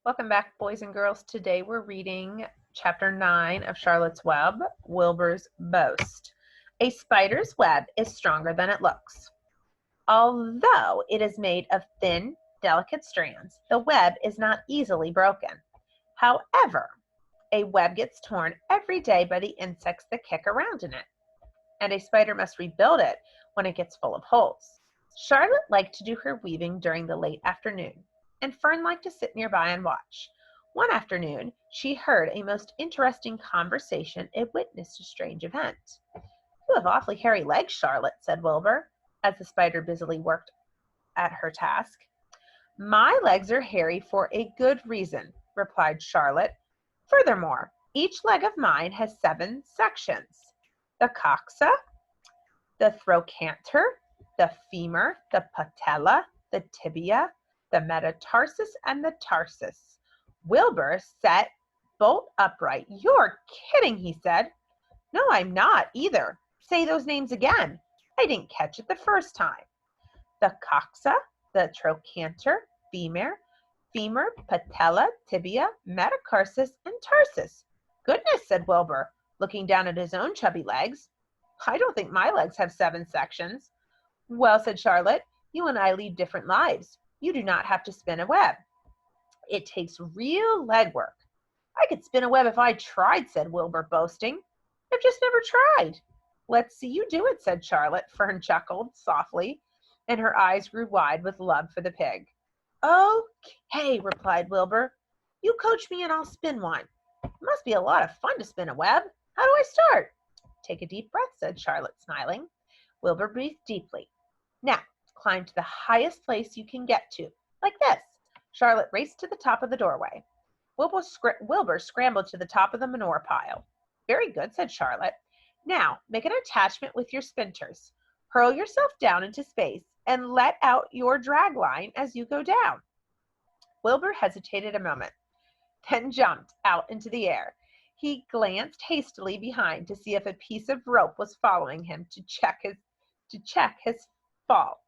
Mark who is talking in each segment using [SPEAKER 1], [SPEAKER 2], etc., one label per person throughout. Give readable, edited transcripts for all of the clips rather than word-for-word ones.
[SPEAKER 1] Welcome back, boys and girls. Today we're reading Chapter 9 of Charlotte's Web, Wilbur's Boast. A spider's web is stronger than it looks. Although it is made of thin, delicate strands, the web is not easily broken. However, a web gets torn every day by the insects that kick around in it, and a spider must rebuild it when it gets full of holes. Charlotte liked to do her weaving during the late afternoon, and Fern liked to sit nearby and watch. One afternoon, she heard a most interesting conversation and witnessed a strange event. "You have awfully hairy legs, Charlotte," said Wilbur, as the spider busily worked at her task. "My legs are hairy for a good reason," replied Charlotte. "Furthermore, each leg of mine has 7 sections: the coxa, the trochanter, the femur, the patella, the tibia, the metatarsus, and the tarsus." Wilbur sat bolt upright. "You're kidding," he said. "No, I'm not either. Say those names again. I didn't catch it the first time." "The coxa, the trochanter, femur, patella, tibia, metacarsus, and tarsus." "Goodness," said Wilbur, looking down at his own chubby legs. "I don't think my legs have 7 sections." "Well," said Charlotte, "you and I lead different lives. You do not have to spin a web. It takes real legwork." "I could spin a web if I tried," said Wilbur, boasting. "I've just never tried." "Let's see you do it," said Charlotte. Fern chuckled softly, and her eyes grew wide with love for the pig. "Okay," replied Wilbur. "You coach me and I'll spin one. It must be a lot of fun to spin a web. How do I start?" "Take a deep breath," said Charlotte, smiling. Wilbur breathed deeply. "Now, climb to the highest place you can get to, like this." Charlotte raced to the top of the doorway. Wilbur scrambled to the top of the manure pile. "Very good," said Charlotte. "Now, make an attachment with your splinters. Hurl yourself down into space and let out your drag line as you go down." Wilbur hesitated a moment, then jumped out into the air. He glanced hastily behind to see if a piece of rope was following him to check his fall,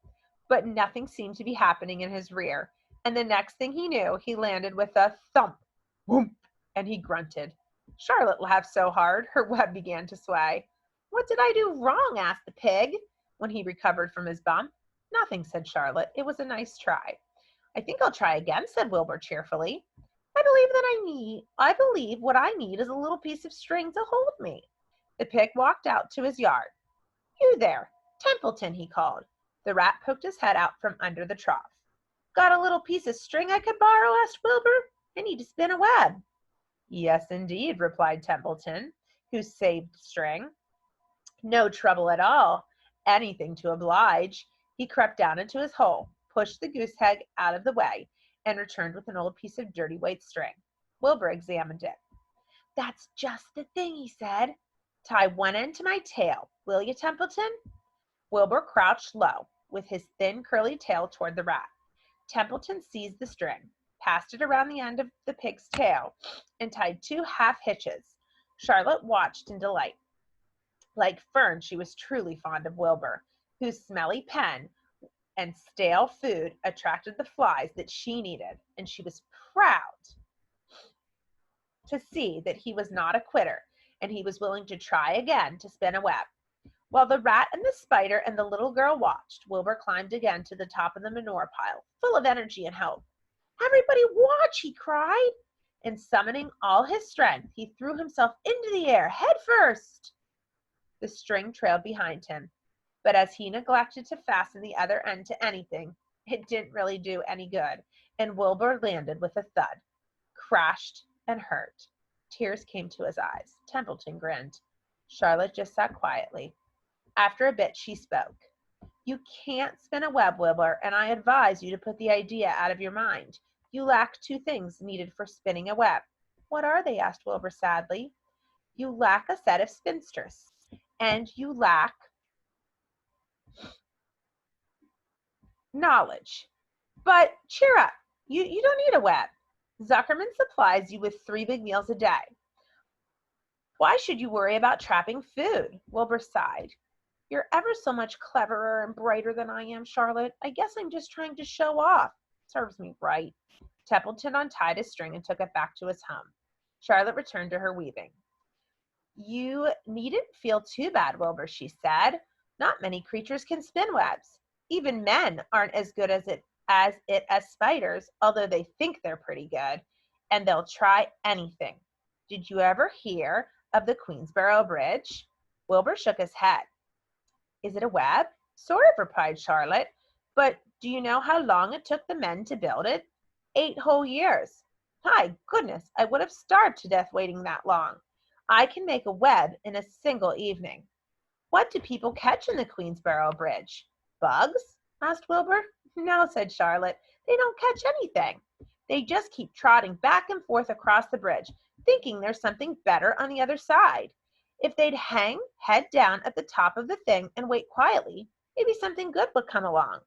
[SPEAKER 1] but nothing seemed to be happening in his rear, and the next thing he knew, he landed with a thump, whoomp, and he grunted. Charlotte laughed so hard, her web began to sway. "What did I do wrong?" asked the pig, when he recovered from his bump. "Nothing," said Charlotte. "It was a nice try." "I think I'll try again," said Wilbur cheerfully. I believe what I need is a little piece of string to hold me." The pig walked out to his yard. "You there, Templeton," he called. The rat poked his head out from under the trough. "Got a little piece of string I could borrow?" asked Wilbur. "I need to spin a web." "Yes, indeed," replied Templeton, who saved string. "No trouble at all. Anything to oblige." He crept down into his hole, pushed the goose egg out of the way, and returned with an old piece of dirty white string. Wilbur examined it. "That's just the thing," he said. "Tie one end to my tail, will you, Templeton?" Wilbur crouched low, with his thin curly tail toward the rat. Templeton seized the string, passed it around the end of the pig's tail, and tied 2 half hitches. Charlotte watched in delight. Like Fern, she was truly fond of Wilbur, whose smelly pen and stale food attracted the flies that she needed, and she was proud to see that he was not a quitter, and he was willing to try again to spin a web. While the rat and the spider and the little girl watched, Wilbur climbed again to the top of the manure pile, full of energy and hope. "Everybody watch!" he cried, and summoning all his strength, he threw himself into the air, head first. The string trailed behind him, but as he neglected to fasten the other end to anything, it didn't really do any good, and Wilbur landed with a thud, crashed, and hurt. Tears came to his eyes. Templeton grinned. Charlotte just sat quietly. After a bit, she spoke. "You can't spin a web, Wilbur, and I advise you to put the idea out of your mind. You lack 2 things needed for spinning a web." "What are they?" asked Wilbur sadly. "You lack a set of spinsters, and you lack knowledge. But cheer up. You don't need a web. Zuckerman supplies you with 3 big meals a day. Why should you worry about trapping food?" Wilbur sighed. "You're ever so much cleverer and brighter than I am, Charlotte. I guess I'm just trying to show off." Serves me right. Templeton untied his string and took it back to his home. Charlotte returned to her weaving. You needn't feel too bad, Wilbur, she said. Not many creatures can spin webs. Even men aren't as good as spiders, although they think they're pretty good, and they'll try anything. Did you ever hear of the Queensborough Bridge? Wilbur shook his head. Is it a web? Sort of, replied Charlotte. But do you know how long it took the men to build it? 8 whole years. My goodness, I would have starved to death waiting that long. I can make a web in a single evening. What do people catch in the Queensborough Bridge? Bugs? Asked Wilbur. No, said Charlotte. They don't catch anything. They just keep trotting back and forth across the bridge, thinking there's something better on the other side. If they'd hang head down at the top of the thing and wait quietly, maybe something good would come along.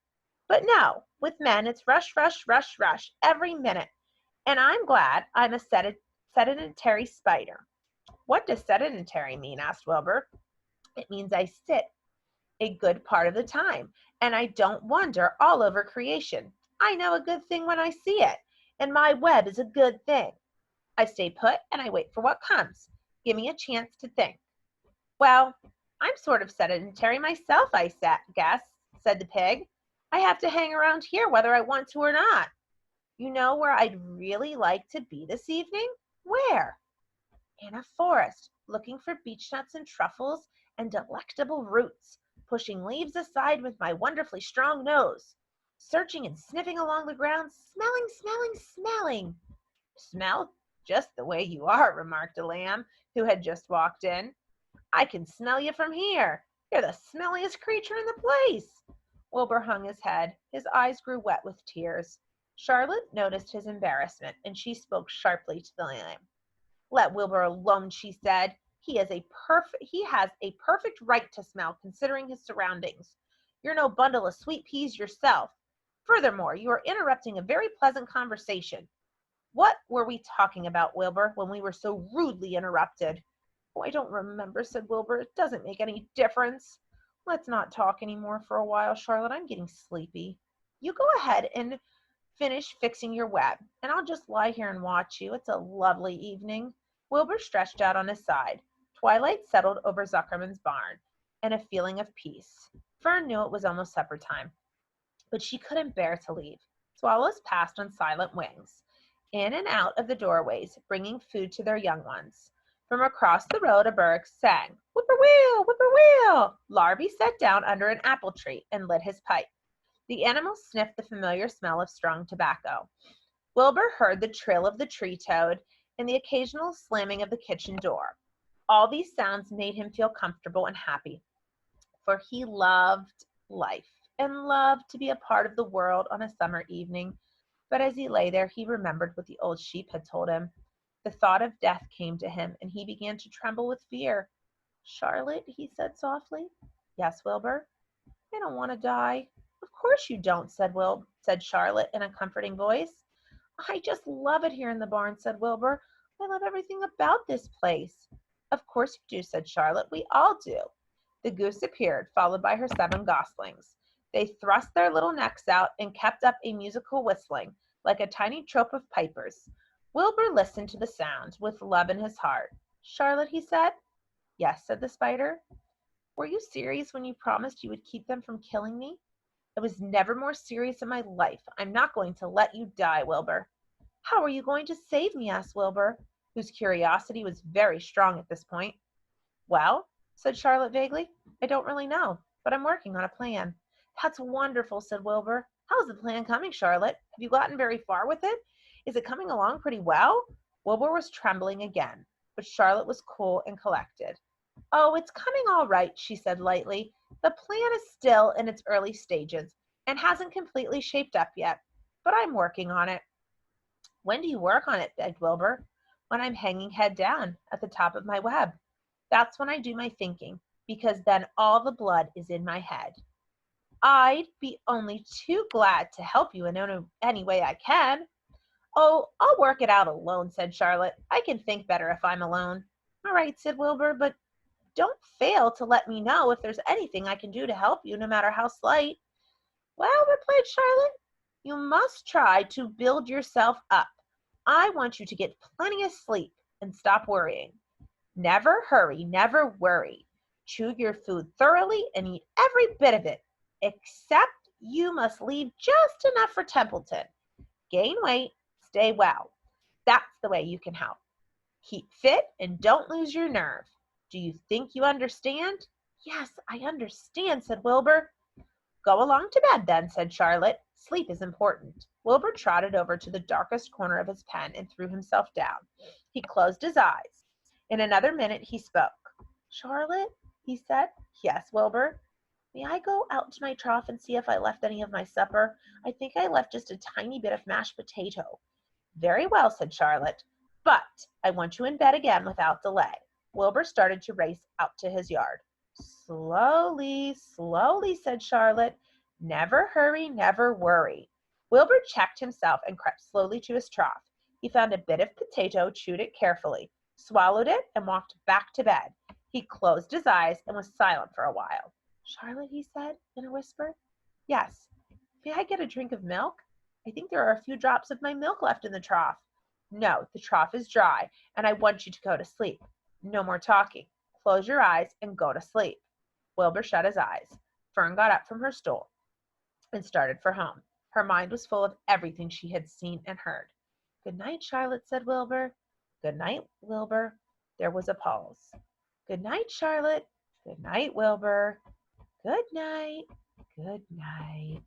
[SPEAKER 1] But no, with men it's rush, rush, rush, rush every minute. And I'm glad I'm a sedentary spider. What does sedentary mean? Asked Wilbur. It means I sit a good part of the time, and I don't wander all over creation. I know a good thing when I see it, and my web is a good thing. I stay put and I wait for what comes. Give me a chance to think. Well, I'm sort of sedentary myself, I guess, said the pig. I have to hang around here whether I want to or not. You know where I'd really like to be this evening? Where? In a forest, looking for beechnuts and truffles and delectable roots, pushing leaves aside with my wonderfully strong nose, searching and sniffing along the ground, smelling, smelling, smelling. Smell just the way you are, remarked a lamb who had just walked in. I can smell you from here. You're the smelliest creature in the place. Wilbur hung his head. His eyes grew wet with tears. Charlotte noticed his embarrassment, and she spoke sharply to the lamb. Let Wilbur alone, she said. He has a perfect right to smell, considering his surroundings. You're no bundle of sweet peas yourself. Furthermore, you are interrupting a very pleasant conversation. What were we talking about, Wilbur, when we were so rudely interrupted? Oh, I don't remember, said Wilbur. It doesn't make any difference. Let's not talk any more for a while, Charlotte. I'm getting sleepy. You go ahead and finish fixing your web, and I'll just lie here and watch you. It's a lovely evening. Wilbur stretched out on his side. Twilight settled over Zuckerman's barn, and a feeling of peace. Fern knew it was almost supper time, but she couldn't bear to leave. Swallows passed on silent wings, in and out of the doorways, bringing food to their young ones. From across the road, a bird sang, whippoorwill, whippoorwill. Larvae sat down under an apple tree and lit his pipe. The animals sniffed the familiar smell of strong tobacco. Wilbur heard the trill of the tree toad and the occasional slamming of the kitchen door. All these sounds made him feel comfortable and happy, for he loved life and loved to be a part of the world on a summer evening. But as he lay there, he remembered what the old sheep had told him. The thought of death came to him, and he began to tremble with fear. Charlotte, he said softly. Yes, Wilbur? I don't want to die. Of course you don't, said Charlotte in a comforting voice. I just love it here in the barn, said Wilbur. I love everything about this place. Of course you do, said Charlotte. We all do. The goose appeared, followed by her 7 goslings. They thrust their little necks out and kept up a musical whistling, like a tiny troop of pipers. Wilbur listened to the sound with love in his heart. Charlotte, he said. Yes, said the spider. Were you serious when you promised you would keep them from killing me? I was never more serious in my life. I'm not going to let you die, Wilbur. How are you going to save me? Asked Wilbur, whose curiosity was very strong at this point. Well, said Charlotte vaguely, I don't really know, but I'm working on a plan. That's wonderful, said Wilbur. How's the plan coming, Charlotte? Have you gotten very far with it? Is it coming along pretty well? Wilbur was trembling again, but Charlotte was cool and collected. Oh, it's coming all right, she said lightly. The plan is still in its early stages and hasn't completely shaped up yet, but I'm working on it. When do you work on it? Begged Wilbur. When I'm hanging head down at the top of my web. That's when I do my thinking, because then all the blood is in my head. I'd be only too glad to help you in any way I can. Oh, I'll work it out alone, said Charlotte. I can think better if I'm alone. All right, said Wilbur, but don't fail to let me know if there's anything I can do to help you, no matter how slight. Well, replied Charlotte, You must try to build yourself up. I want you to get plenty of sleep and stop worrying. Never hurry, never worry. Chew your food thoroughly and eat every bit of it, except you must leave just enough for Templeton. Gain weight, stay well. That's the way you can help. Keep fit and don't lose your nerve. Do you think you understand? Yes, I understand, said Wilbur. Go along to bed then, said Charlotte. Sleep is important. Wilbur trotted over to the darkest corner of his pen and threw himself down. He closed his eyes. In another minute he spoke. Charlotte, he said. Yes, Wilbur. May I go out to my trough and see if I left any of my supper? I think I left just a tiny bit of mashed potato. Very well, said Charlotte. But I want you in bed again without delay. Wilbur started to race out to his yard. Slowly, slowly, said Charlotte. Never hurry, never worry. Wilbur checked himself and crept slowly to his trough. He found a bit of potato, chewed it carefully, swallowed it, and walked back to bed. He closed his eyes and was silent for a while. Charlotte, he said in a whisper. Yes. May I get a drink of milk? I think there are a few drops of my milk left in the trough. No, the trough is dry, and I want you to go to sleep. No more talking. Close your eyes and go to sleep. Wilbur shut his eyes. Fern got up from her stool and started for home. Her mind was full of everything she had seen and heard. Good night, Charlotte, said Wilbur. Good night, Wilbur. There was a pause. Good night, Charlotte. Good night, Wilbur. Good night. Good night.